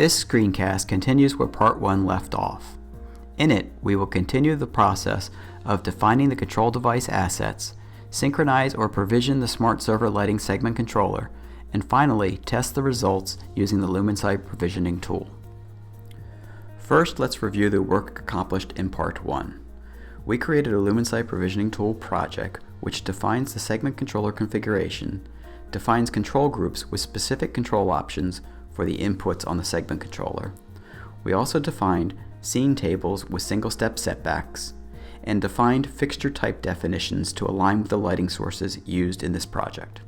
This screencast continues where Part 1 left off. In it, we will continue the process of defining the control device assets, synchronize or provision the Smart Server Lighting Segment Controller, and finally, test the results using the LumInsight Provisioning Tool. First, let's review the work accomplished in Part 1. We created a LumInsight Provisioning Tool project which defines the segment controller configuration, defines control groups with specific control options for the inputs on the segment controller. We also defined scene tables with single-step setbacks, and defined fixture type definitions to align with the lighting sources used in this project.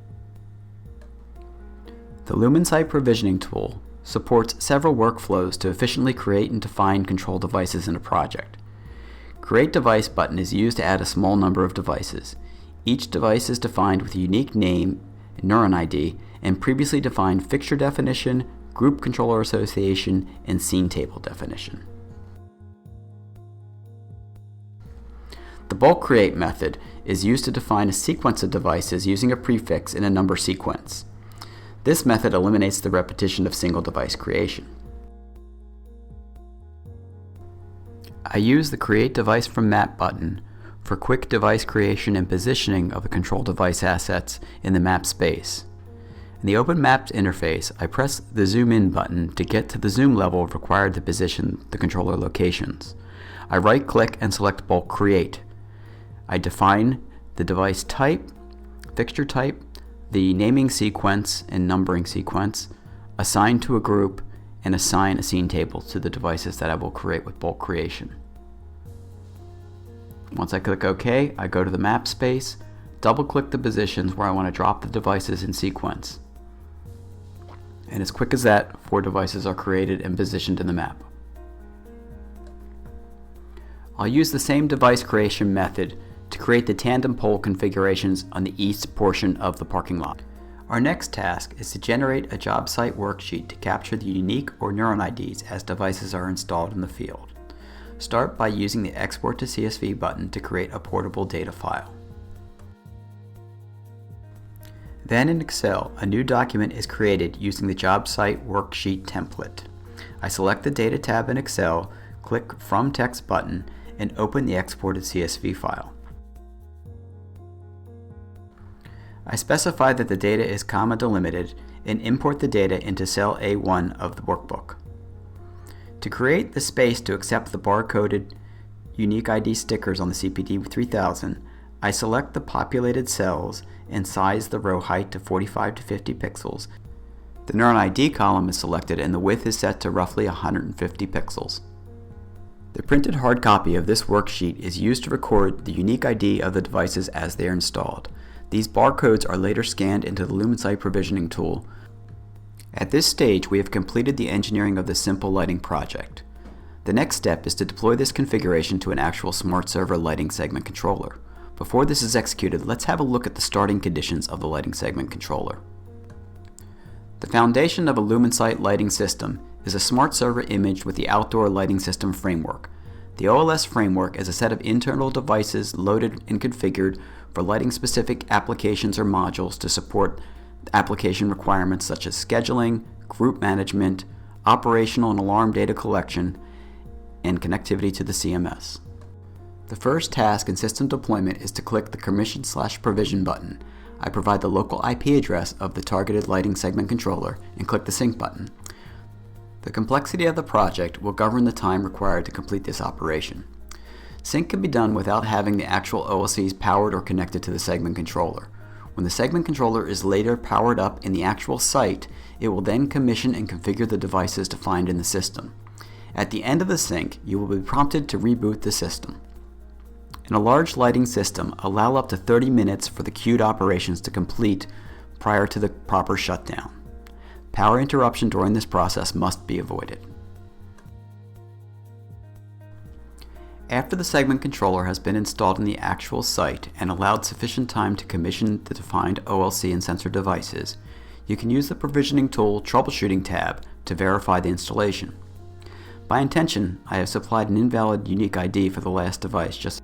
The LumInsight Provisioning Tool supports several workflows to efficiently create and define control devices in a project. Create Device button is used to add a small number of devices. Each device is defined with a unique name, neuron ID, and previously defined fixture definition, group controller association, and scene table definition. The bulk create method is used to define a sequence of devices using a prefix in a number sequence. This method eliminates the repetition of single device creation. I use the Create Device from Map button for quick device creation and positioning of the control device assets in the map space. In the Open Maps interface, I press the Zoom In button to get to the zoom level required to position the controller locations. I right-click and select Bulk Create. I define the device type, fixture type, the naming sequence and numbering sequence, assign to a group, and assign a scene table to the devices that I will create with bulk creation. Once I click OK, I go to the map space, double-click the positions where I want to drop the devices in sequence. And as quick as that, 4 devices are created and positioned in the map. I'll use the same device creation method to create the tandem pole configurations on the east portion of the parking lot. Our next task is to generate a job site worksheet to capture the unique or neuron IDs as devices are installed in the field. Start by using the Export to CSV button to create a portable data file. Then in Excel, a new document is created using the job site worksheet template. I select the Data tab in Excel, click From Text button, and open the exported CSV file. I specify that the data is comma delimited and import the data into cell A1 of the workbook. To create the space to accept the barcoded unique ID stickers on the CPD 3000, I select the populated cells and size the row height to 45 to 50 pixels. The neuron ID column is selected and the width is set to roughly 150 pixels. The printed hard copy of this worksheet is used to record the unique ID of the devices as they are installed. These barcodes are later scanned into the LumInsight Provisioning Tool. At this stage, we have completed the engineering of the simple lighting project. The next step is to deploy this configuration to an actual Smart Server Lighting Segment Controller. Before this is executed, let's have a look at the starting conditions of the Lighting Segment Controller. The foundation of a LumInsight lighting system is a Smart Server image with the Outdoor Lighting System framework. The OLS framework is a set of internal devices loaded and configured for lighting-specific applications or modules to support application requirements such as scheduling, group management, operational and alarm data collection, and connectivity to the CMS. The first task in system deployment is to click the Permission/Provision button. I provide the local IP address of the targeted lighting segment controller and click the Sync button. The complexity of the project will govern the time required to complete this operation. Sync can be done without having the actual OLCs powered or connected to the segment controller. When the segment controller is later powered up in the actual site, it will then commission and configure the devices defined in the system. At the end of the sync, you will be prompted to reboot the system. In a large lighting system, allow up to 30 minutes for the queued operations to complete prior to the proper shutdown. Power interruption during this process must be avoided. After the segment controller has been installed in the actual site and allowed sufficient time to commission the defined OLC and sensor devices, you can use the Provisioning Tool Troubleshooting tab to verify the installation. By intention, I have supplied an invalid unique ID for the last device just